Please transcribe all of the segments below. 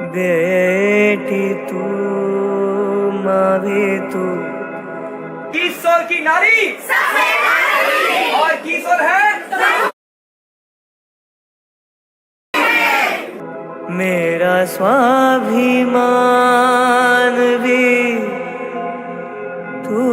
बेटी तू माँ भी तू। किशोर की नारी और किशोर है मेरा स्वाभिमान भी तू।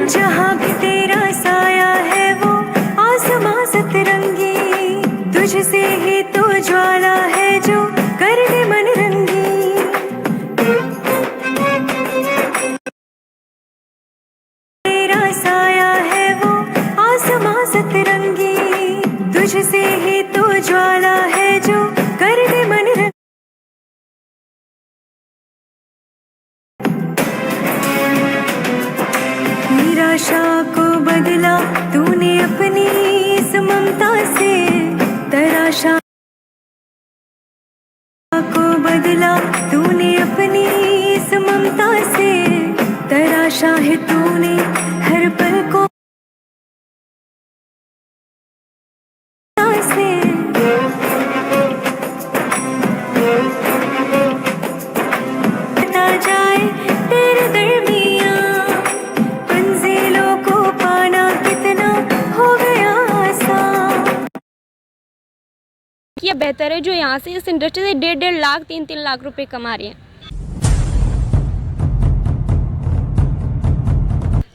जहाँ भी तेरा साया है वो आसमां सतरंगी, तुझसे ही तो ज्वाला है जो कर दे मन रंगी। तेरा साया है वो आसमां सतरंगी, तुझसे ही तो ज्वाला है जो कर दे मन रंगी। निराशा को बदला तूने अपनी इस ममता से, तराशा को बदला तूने अपनी इस ममता से, तराशा है तूने हर पल को से। बता जाए तेरे दरमियाँ मंजिलों को पाना कितना हो गया आसान। ये बेहतर है जो यहाँ से इस इंडस्ट्री से 1.5 लाख 3 लाख रुपए कमा रहे हैं।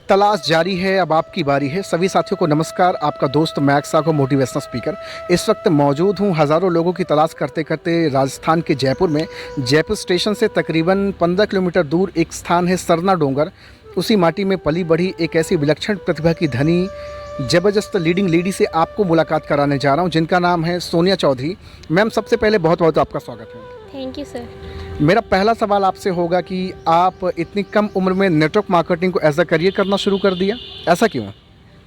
तलाश जारी है, अब आपकी बारी है। सभी साथियों को नमस्कार। आपका दोस्त मैक्स साको मोटिवेशनल स्पीकर इस वक्त मौजूद हूँ हज़ारों लोगों की तलाश करते करते राजस्थान के जयपुर में। जयपुर स्टेशन से तकरीबन 15 किलोमीटर दूर एक स्थान है सरना डोंगर। उसी माटी में पली बढ़ी एक ऐसी विलक्षण प्रतिभा की धनी ज़बरदस्त लीडिंग लेडी से आपको मुलाकात कराने जा रहा हूँ, जिनका नाम है सोनिया चौधरी। मैम, सबसे पहले बहुत बहुत आपका स्वागत है। Thank you sir. मेरा पहला सवाल आपसे होगा कि आप इतनी कम उम्र में नेटवर्क मार्केटिंग को एज अ करियर करना शुरू कर दिया, ऐसा क्यों?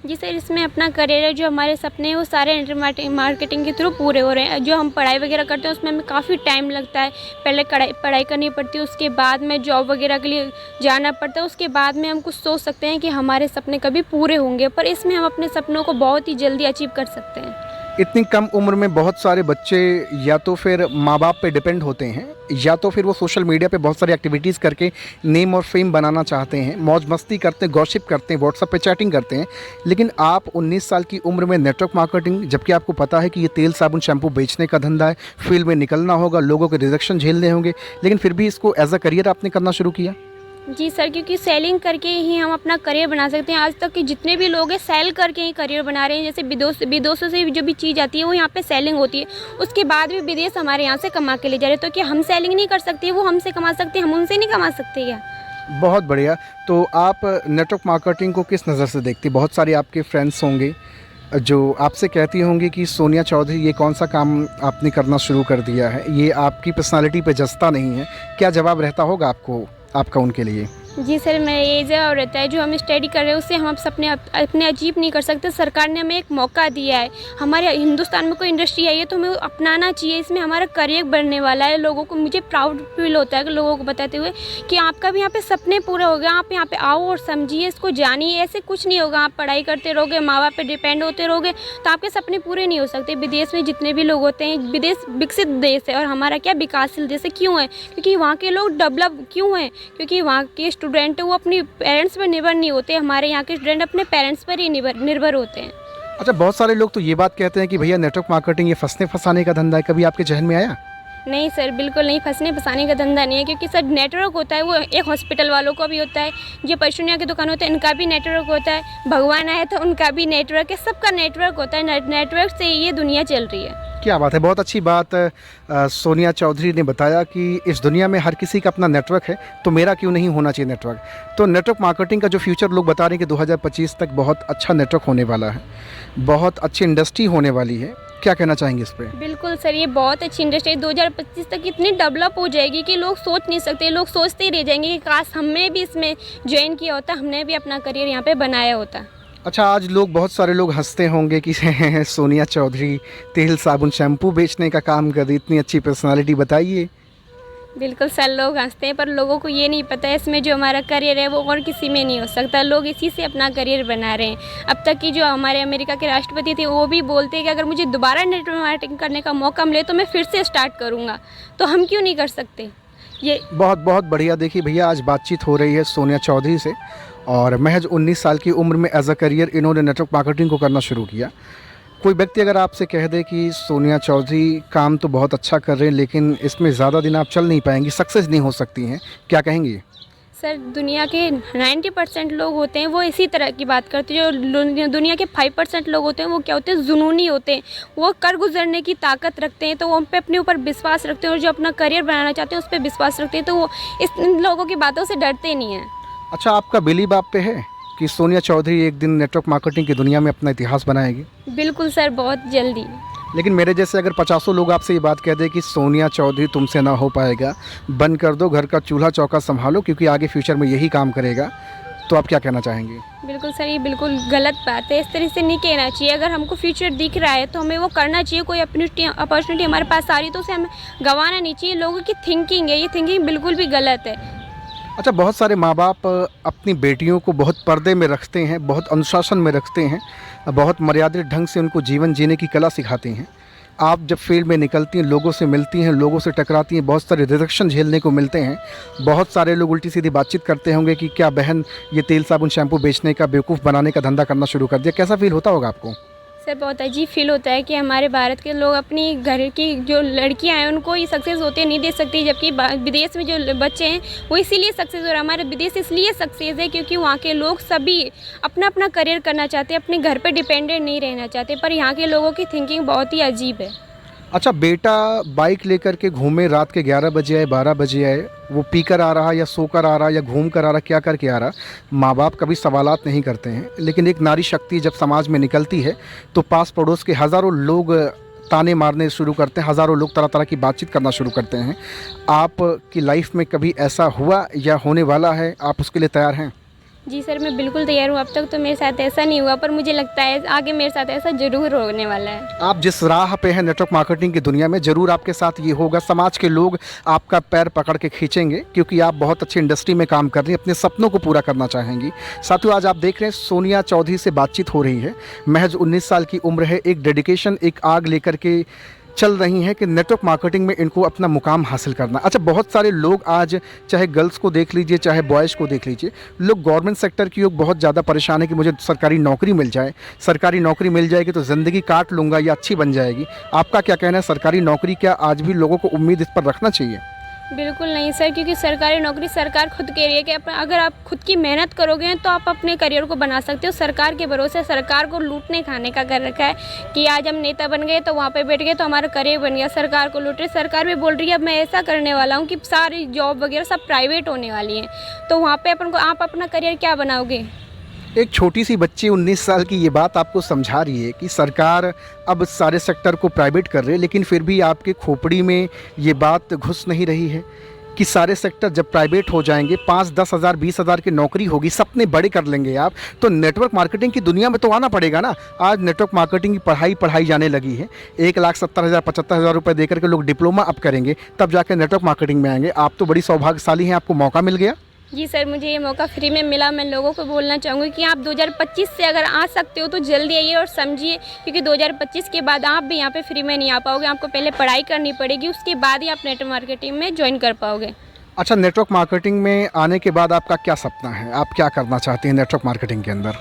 जी सर, इसमें अपना करियर है, जो हमारे सपने हैं वो सारे मार्केटिंग के थ्रू पूरे हो रहे हैं। जो हम पढ़ाई वगैरह करते हैं उसमें हमें काफ़ी टाइम लगता है। पहले पढ़ाई करनी पड़ती है, उसके बाद में जॉब वगैरह के लिए जाना पड़ता है, उसके बाद में हम कुछ सोच सकते हैं कि हमारे सपने कभी पूरे होंगे। पर इसमें हम अपने सपनों को बहुत ही जल्दी अचीव कर सकते हैं। इतनी कम उम्र में बहुत सारे बच्चे या तो फिर माँ बाप पे डिपेंड होते हैं, या तो फिर वो सोशल मीडिया पे बहुत सारी एक्टिविटीज़ करके नेम और फेम बनाना चाहते हैं, मौज मस्ती करते हैं, गॉसिप करते हैं, व्हाट्सएप पे चैटिंग करते हैं। लेकिन आप 19 साल की उम्र में नेटवर्क मार्केटिंग, जबकि आपको पता है कि ये तेल साबुन शैम्पू बेचने का धंधा है, फील्ड में निकलना होगा, लोगों के रिजेक्शन झेलने होंगे, लेकिन फिर भी इसको एज अ करियर आपने करना शुरू किया। जी सर, क्योंकि सेलिंग करके ही हम अपना करियर बना सकते हैं। आज तक के जितने भी लोग हैं सेल करके ही करियर बना रहे हैं। जैसे विदेशों से जो भी चीज़ आती है वो यहाँ पे सेलिंग होती है, उसके बाद भी विदेश हमारे यहाँ से कमा के ले जा रहे हैं। तो क्या हम सेलिंग नहीं कर सकते? वो हमसे कमा सकते हैं, हम उनसे नहीं कमा सकते क्या? बहुत बढ़िया। तो आप नेटवर्क मार्केटिंग को किस नज़र से देखती? बहुत सारे आपके फ्रेंड्स होंगे जो आपसे कहती होंगी कि सोनिया चौधरी ये कौन सा काम आपने करना शुरू कर दिया है, ये आपकी पर्सनालिटी पे जचता नहीं है। क्या जवाब रहता होगा आपका उनके लिए? जी सर, मेरा ये जवाब रहता है, जो हम स्टडी कर रहे हैं उससे हम अपने अचीव नहीं कर सकते। सरकार ने हमें एक मौका दिया है, हमारे हिंदुस्तान में कोई इंडस्ट्री आई है तो हमें अपनाना चाहिए। इसमें हमारा करियर बढ़ने वाला है। लोगों को, मुझे प्राउड फील होता है कि लोगों को बताते हुए कि आपका भी यहाँ पे सपने पूरे हो गए। आप यहाँ पे आओ और समझिए, इसको जानिए। ऐसे कुछ नहीं होगा, आप पढ़ाई करते रहोगे, माँ बाप पे डिपेंड होते रहोगे तो आपके सपने पूरे नहीं हो सकते। विदेश में जितने भी लोग होते हैं, विदेश विकसित देश है और हमारा क्या विकासशील देश है। क्यों है? क्योंकि वहाँ के लोग डेवलप क्यों हैं? क्योंकि वहाँ के स्टूडेंट वो अपनी पेरेंट्स पर निर्भर नहीं होते। हमारे यहाँ के स्टूडेंट अपने पेरेंट्स पर ही निर्भर होते हैं। अच्छा, बहुत सारे लोग तो ये बात कहते हैं कि भैया नेटवर्क मार्केटिंग ये फंसने फंसाने का धंधा है। कभी आपके जहन में आया? नहीं सर, बिल्कुल नहीं, फंसने फंसाने का धंधा नहीं है। क्योंकि सर नेटवर्क होता है वो एक हॉस्पिटल वालों का भी होता है, जो परचूनिया की दुकान होता है इनका भी नेटवर्क होता है, भगवान आए तो उनका भी नेटवर्क है, सबका नेटवर्क होता है। नेटवर्क से ये दुनिया चल रही है। क्या बात है, बहुत अच्छी बात सोनिया चौधरी ने बताया कि इस दुनिया में हर किसी का अपना नेटवर्क है, तो मेरा क्यों नहीं होना चाहिए नेटवर्क। तो नेटवर्क मार्केटिंग का जो फ्यूचर लोग बता रहे हैं कि 2025 तक बहुत अच्छा नेटवर्क होने वाला है, बहुत अच्छी इंडस्ट्री होने वाली है। क्या कहना चाहेंगे इस पर? बिल्कुल सर, ये बहुत अच्छी इंडस्ट्री 2025 तक इतनी डेवलप हो जाएगी कि लोग सोच नहीं सकते। लोग सोचते ही रह जाएंगे कि काश हमने भी इसमें ज्वाइन किया होता, हमने भी अपना करियर यहाँ पे बनाया होता। अच्छा, आज लोग बहुत सारे लोग हंसते होंगे कि सोनिया चौधरी तेल साबुन शैम्पू बेचने का काम कर रही, इतनी अच्छी पर्सनालिटी, बताइए। बिल्कुल सर, लोग हंसते हैं पर लोगों को ये नहीं पता है इसमें जो हमारा करियर है वो और किसी में नहीं हो सकता। लोग इसी से अपना करियर बना रहे हैं। अब तक की जो हमारे अमेरिका के राष्ट्रपति थे वो भी बोलते हैं कि अगर मुझे दोबारा नेटवर्क मार्केटिंग करने का मौका मिले तो मैं फिर से स्टार्ट करूँगा, तो हम क्यों नहीं कर सकते ये। बहुत बहुत बढ़िया। देखिए भैया, आज बातचीत हो रही है सोनिया चौधरी से और महज 19 साल की उम्र में एज अ करियर इन्होंने नेटवर्क मार्केटिंग को करना शुरू किया। कोई व्यक्ति अगर आपसे कह दे कि सोनिया चौधरी काम तो बहुत अच्छा कर रहे हैं लेकिन इसमें ज़्यादा दिन आप चल नहीं पाएंगी, सक्सेस नहीं हो सकती हैं, क्या कहेंगी? सर, दुनिया के 90% लोग होते हैं वो इसी तरह की बात करते हैं। जो दुनिया के 5% लोग होते हैं वो क्या होते हैं, जुनूनी होते हैं। वो कर गुजरने की ताकत रखते हैं, तो वो उन पे अपने ऊपर विश्वास रखते हैं और जो अपना करियर बनाना चाहते हैं उस पर विश्वास रखते हैं, तो वो इन लोगों की बातों से डरते नहीं हैं। अच्छा, आपका बिलीव आप पे है कि सोनिया चौधरी एक दिन नेटवर्क मार्केटिंग की दुनिया में अपना इतिहास बनाएगी? बिल्कुल सर, बहुत जल्दी। लेकिन मेरे जैसे अगर 50 लोग आपसे ये बात कह दें कि सोनिया चौधरी तुमसे ना हो पाएगा, बंद कर दो, घर का चूल्हा चौका संभालो क्योंकि आगे फ्यूचर में यही काम करेगा, तो आप क्या कहना चाहेंगे? बिल्कुल सर, ये बिल्कुल गलत बात है। इस तरह से नहीं कहना चाहिए। अगर हमको फ्यूचर दिख रहा है तो हमें वो करना चाहिए। कोई अपॉर्चुनिटी हमारे पास आ रही है तो उसे हमें गंवाना नहीं चाहिए। लोगों की थिंकिंग है, ये थिंकिंग बिल्कुल भी गलत है। अच्छा, बहुत सारे माँ बाप अपनी बेटियों को बहुत पर्दे में रखते हैं, बहुत अनुशासन में रखते हैं, बहुत मर्यादित ढंग से उनको जीवन जीने की कला सिखाते हैं। आप जब फील्ड में निकलती हैं, लोगों से मिलती हैं, लोगों से टकराती हैं, बहुत सारे रिजेक्शन झेलने को मिलते हैं। बहुत सारे लोग उल्टी सीधी बातचीत करते होंगे कि क्या बहन ये तेल साबुन शैम्पू बेचने का, बेवकूफ़ बनाने का धंधा करना शुरू कर दिया। कैसा फील होता होगा आपको? सर, बहुत अजीब फील होता है कि हमारे भारत के लोग अपनी घर की जो लड़कियां हैं उनको ये सक्सेस होते नहीं दे सकती, जबकि विदेश में जो बच्चे हैं वो इसीलिए सक्सेस हो रहा है। हमारे विदेश इसलिए सक्सेस है क्योंकि वहाँ के लोग सभी अपना अपना करियर करना चाहते हैं, अपने घर पे डिपेंडेंट नहीं रहना चाहते। पर यहाँ के लोगों की थिंकिंग बहुत ही अजीब है। अच्छा, बेटा बाइक लेकर के घूमे, रात के 11 बजे आए, 12 बजे आए, वो पी कर आ रहा या सो कर आ रहा या घूम कर आ रहा, क्या करके आ रहा, माँ बाप कभी सवालात नहीं करते हैं। लेकिन एक नारी शक्ति जब समाज में निकलती है तो पास पड़ोस के हज़ारों लोग ताने मारने शुरू करते हैं, हज़ारों लोग तरह तरह की बातचीत करना शुरू करते हैं। आपकी लाइफ में कभी ऐसा हुआ या होने वाला है? आप उसके लिए तैयार हैं? जी सर, मैं बिल्कुल तैयार हूँ। अब तक तो मेरे साथ ऐसा नहीं हुआ पर मुझे लगता है आगे मेरे साथ ऐसा ज़रूर होने वाला है। आप जिस राह पे हैं नेटवर्क मार्केटिंग की दुनिया में, ज़रूर आपके साथ ये होगा। समाज के लोग आपका पैर पकड़ के खींचेंगे क्योंकि आप बहुत अच्छी इंडस्ट्री में काम कर रही हैं, अपने सपनों को पूरा करना चाहेंगी। साथियों, आज आप देख रहे हैं सोनिया चौधरी से बातचीत हो रही है। महज 19 साल की उम्र है, एक डेडिकेशन, एक आग लेकर के चल रही हैं कि नेटवर्क मार्केटिंग में इनको अपना मुकाम हासिल करना। अच्छा, बहुत सारे लोग आज, चाहे गर्ल्स को देख लीजिए चाहे बॉयज़ को देख लीजिए, लोग गवर्नमेंट सेक्टर की ओर बहुत ज़्यादा परेशान है कि मुझे सरकारी नौकरी मिल जाए, सरकारी नौकरी मिल जाएगी तो ज़िंदगी काट लूँगा या अच्छी बन जाएगी। आपका क्या कहना है, सरकारी नौकरी क्या आज भी लोगों को उम्मीद इस पर रखना चाहिए? बिल्कुल नहीं सर, क्योंकि सरकारी नौकरी सरकार खुद कह रही है कि अगर आप खुद की मेहनत करोगे तो आप अपने करियर को बना सकते हो। सरकार के भरोसे सरकार को लूटने खाने का कर रखा है कि आज हम नेता बन गए तो वहाँ पे बैठ गए तो हमारा करियर बन गया। सरकार को लूट रही, सरकार भी बोल रही है अब मैं ऐसा करने वाला हूँ कि सारी जॉब वगैरह सब प्राइवेट होने वाली हैं, तो वहाँ पर अपन को आप अपना करियर क्या बनाओगे? एक छोटी सी बच्ची 19 साल की ये बात आपको समझा रही है कि सरकार अब सारे सेक्टर को प्राइवेट कर रही है, लेकिन फिर भी आपके खोपड़ी में ये बात घुस नहीं रही है कि सारे सेक्टर जब प्राइवेट हो जाएंगे, 5-10 हज़ार 20 हज़ार की नौकरी होगी, सपने बड़े कर लेंगे आप, तो नेटवर्क मार्केटिंग की दुनिया में तो आना पड़ेगा ना। आज नेटवर्क मार्केटिंग की पढ़ाई जाने लगी है। 1,70,000 75,000 रुपये देकर के लोग डिप्लोमा अप करेंगे, तब जाकर नेटवर्क मार्केटिंग में आएंगे। आप तो बड़ी सौभाग्यशाली हैं, आपको मौका मिल गया। जी सर, मुझे ये मौका फ्री में मिला। मैं लोगों को बोलना चाहूँगी कि आप 2025 से अगर आ सकते हो तो जल्दी आइए और समझिए, क्योंकि 2025 के बाद आप भी यहाँ पे फ्री में नहीं आ पाओगे। आपको पहले पढ़ाई करनी पड़ेगी, उसके बाद ही आप नेटवर्क मार्केटिंग में ज्वाइन कर पाओगे। अच्छा, नेटवर्क मार्केटिंग में आने के बाद आपका क्या सपना है? आप क्या करना चाहते हैं नेटवर्क मार्केटिंग के अंदर?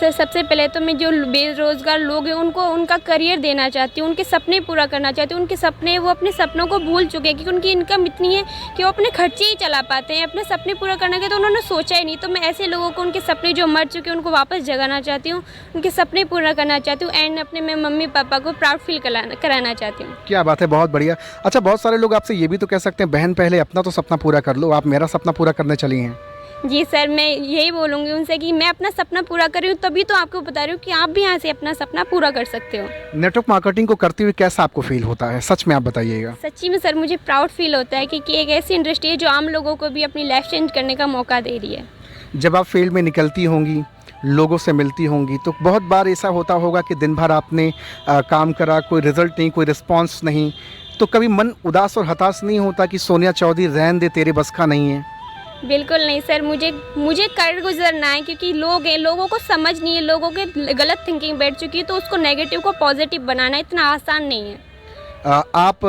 सर, सबसे पहले तो मैं जो बेरोज़गार लोग हैं उनको उनका करियर देना चाहती हूँ, उनके सपने पूरा करना चाहती हूँ। उनके सपने, वो अपने सपनों को भूल चुके हैं क्योंकि उनकी इनकम इतनी है कि वो अपने खर्चे ही चला पाते हैं। अपने सपने पूरा करने के तो उन्होंने सोचा ही नहीं। तो मैं ऐसे लोगों को, उनके सपने जो मर चुके हैं उनको वापस जगाना चाहती हूँ, उनके सपने पूरा करना चाहती हूँ एंड अपने मैं मम्मी पापा को प्राउड फील कराना चाहती हूँ। क्या बात है, बहुत बढ़िया। अच्छा, बहुत सारे लोग आपसे ये भी तो कह सकते हैं बहन पहले अपना तो सपना पूरा कर लो, आप मेरा सपना पूरा करने चली हैं। जी सर, मैं यही बोलूँगी उनसे कि मैं अपना सपना पूरा कर रही हूँ, तभी तो आपको बता रही हूँ कि आप भी यहाँ से अपना सपना पूरा कर सकते हो। नेटवर्क मार्केटिंग को करते हुए कैसा आपको फील होता है, सच में आप बताइएगा? सच्ची में सर, मुझे प्राउड फील होता है कि एक ऐसी इंडस्ट्री है जो आम लोगों को भी अपनी लाइफ चेंज करने का मौका दे रही है। जब आप फील्ड में निकलती होंगी, लोगों से मिलती होंगी, तो बहुत बार ऐसा होता होगा कि दिन भर आपने काम करा, कोई रिज़ल्ट नहीं, कोई रिस्पॉन्स नहीं, तो कभी मन उदास और हताश नहीं होता कि सोनिया चौधरी रहने दे, तेरे बस का नहीं है? बिल्कुल नहीं सर, मुझे कर गुजरना है, क्योंकि लोग हैं, लोगों को समझ नहीं है, लोगों के गलत थिंकिंग बैठ चुकी है, तो उसको नेगेटिव को पॉजिटिव बनाना इतना आसान नहीं है। आप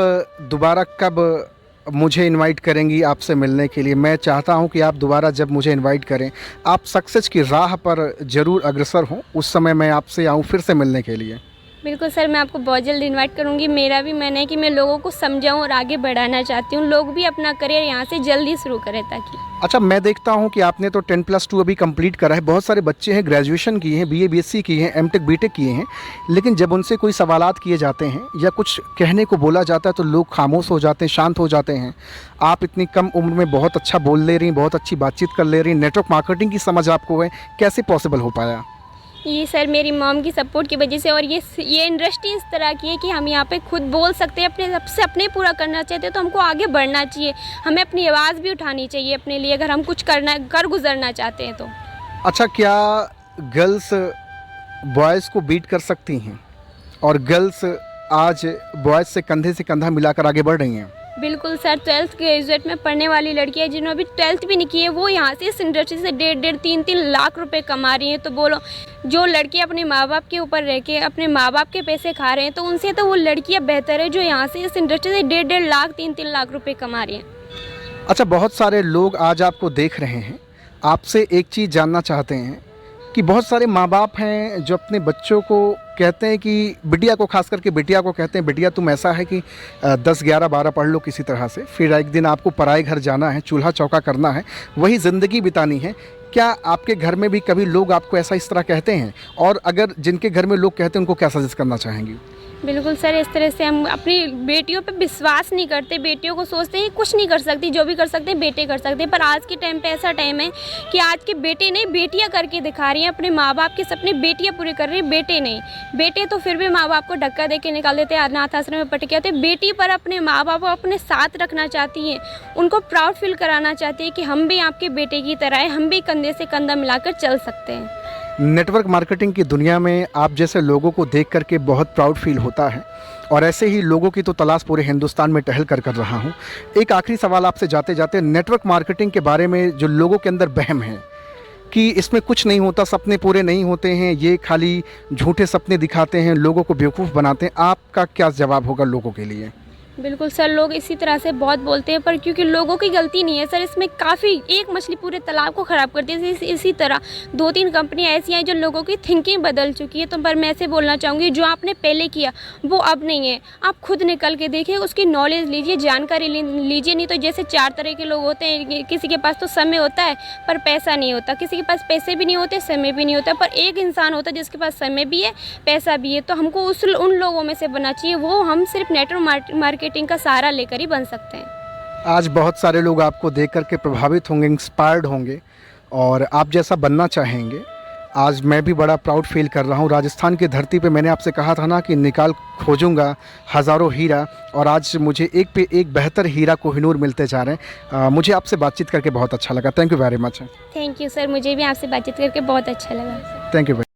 दोबारा कब मुझे इनवाइट करेंगी आपसे मिलने के लिए? मैं चाहता हूं कि आप दोबारा जब मुझे इनवाइट करें, आप सक्सेस की राह पर ज़रूर अग्रसर हों, उस समय मैं आपसे आऊं फिर से मिलने के लिए। बिल्कुल सर, मैं आपको बहुत जल्द इनवाइट करूंगी। मेरा भी मन है कि मैं लोगों को समझाऊं और आगे बढ़ाना चाहती हूं, लोग भी अपना करियर यहाँ से जल्दी शुरू करें ताकि। अच्छा, मैं देखता हूं कि आपने तो 10+2 अभी कंप्लीट करा है, बहुत सारे बच्चे हैं ग्रेजुएशन किए हैं, BA BSc किए हैं, M.Tech B.Tech किए हैं, लेकिन जब उनसे कोई सवालात किए जाते हैं या कुछ कहने को बोला जाता है तो लोग खामोश हो जाते हैं, शांत हो जाते हैं। आप इतनी कम उम्र में बहुत अच्छा बोल ले रही हैं, बहुत अच्छी बातचीत कर ले रही हैं, नेटवर्क मार्केटिंग की समझ आपको है, कैसे पॉसिबल हो पाया? ये सर मेरी मॉम की सपोर्ट की वजह से, और ये इंडस्ट्री इस तरह की है कि हम यहाँ पे खुद बोल सकते हैं, अपने सबसे अपने पूरा करना चाहते हैं तो हमको आगे बढ़ना चाहिए, हमें अपनी आवाज़ भी उठानी चाहिए अपने लिए, अगर हम कुछ कर गुजरना चाहते हैं तो। अच्छा, क्या गर्ल्स बॉयज़ को बीट कर सकती हैं और गर्ल्स आज बॉयज़ से कंधे से कंधा मिलाकर आगे बढ़ रही हैं? बिल्कुल सर, 12th ग्रेजुएट में पढ़ने वाली लड़कियां जिन्होंने अभी 12th भी नहीं की है, वो यहाँ से इस इंडस्ट्री से 1.5-3 लाख रुपए कमा रही हैं। तो बोलो, जो लड़कियां अपने माँ बाप के ऊपर रह के अपने माँ बाप के पैसे खा रहे हैं, तो उनसे तो वो लड़कियां बेहतर है जो यहाँ से इस इंडस्ट्री से 1.5 लाख 3 लाख रुपए कमा रही हैं। अच्छा, बहुत सारे लोग आज आपको देख रहे हैं, आपसे एक चीज़ जानना चाहते हैं कि बहुत सारे माँ बाप हैं जो अपने बच्चों को कहते हैं कि बिटिया को, खास करके बिटिया को कहते हैं, बिटिया तुम ऐसा है कि 10, 11, 12 पढ़ लो किसी तरह से, फिर एक दिन आपको पराए घर जाना है, चूल्हा चौका करना है, वही ज़िंदगी बितानी है। क्या आपके घर में भी कभी लोग आपको ऐसा इस तरह कहते हैं? और अगर जिनके घर में लोग कहते हैं उनको क्या सजेस्ट करना चाहेंगी? बिल्कुल सर, इस तरह से हम अपनी बेटियों पे विश्वास नहीं करते, बेटियों को सोचते हैं कुछ नहीं कर सकती, जो भी कर सकते हैं बेटे कर सकते हैं। पर आज के टाइम पे ऐसा टाइम है कि आज के बेटे नहीं, बेटियां करके दिखा रही हैं, अपने माँ बाप के सपने बेटियां पूरे कर रही हैं, बेटे नहीं। बेटे तो फिर भी माँ बाप को धक्का दे के निकाल देते हैं, अनाथ आश्रम में पटक आते हैं। बेटी पर अपने माँ बाप को अपने साथ रखना चाहती हैं, उनको प्राउड फील कराना चाहती है कि हम भी आपके बेटे की तरह हैं, हम भी कंधे से कंधा मिलाकर चल सकते हैं। नेटवर्क मार्केटिंग की दुनिया में आप जैसे लोगों को देख करके बहुत प्राउड फील होता है, और ऐसे ही लोगों की तो तलाश पूरे हिंदुस्तान में टहल कर रहा हूँ। एक आखिरी सवाल आपसे जाते जाते, नेटवर्क मार्केटिंग के बारे में जो लोगों के अंदर वहम है कि इसमें कुछ नहीं होता, सपने पूरे नहीं होते हैं, ये खाली झूठे सपने दिखाते हैं, लोगों को बेवकूफ़ बनाते हैं, आपका क्या जवाब होगा लोगों के लिए? बिल्कुल सर, लोग इसी तरह से बहुत बोलते हैं, पर क्योंकि लोगों की गलती नहीं है सर, इसमें काफ़ी एक मछली पूरे तालाब को ख़राब करती है। इसी तरह 2-3 कंपनियां ऐसी हैं जो लोगों की थिंकिंग बदल चुकी है। तो पर मैं ऐसे बोलना चाहूँगी, जो आपने पहले किया वो अब नहीं है, आप खुद निकल के देखिए, उसकी नॉलेज लीजिए, जानकारी लीजिए। नहीं तो जैसे 4 तरह के लोग होते हैं, किसी के पास तो समय होता है पर पैसा नहीं होता, किसी के पास पैसे भी नहीं होते, समय भी नहीं होता, पर एक इंसान होता है जिसके पास समय भी है, पैसा भी है। तो हमको उन लोगों में से बनना चाहिए, वो हम सिर्फ नेटवर्क मार्केटिंग का सहारा लेकर ही बन सकते हैं। आज बहुत सारे लोग आपको देख करके प्रभावित होंगे, इंस्पायर्ड होंगे और आप जैसा बनना चाहेंगे। आज मैं भी बड़ा प्राउड फील कर रहा हूँ। राजस्थान की धरती पे मैंने आपसे कहा था ना कि निकाल खोजूंगा हज़ारों हीरा, और आज मुझे एक पे एक बेहतर हीरा कोहिनूर मिलते जा रहे हैं। मुझे आपसे बातचीत करके बहुत अच्छा लगा। Thank you very much. Thank you sir, मुझे भी आपसे बातचीत करके बहुत अच्छा लगा। Thank you.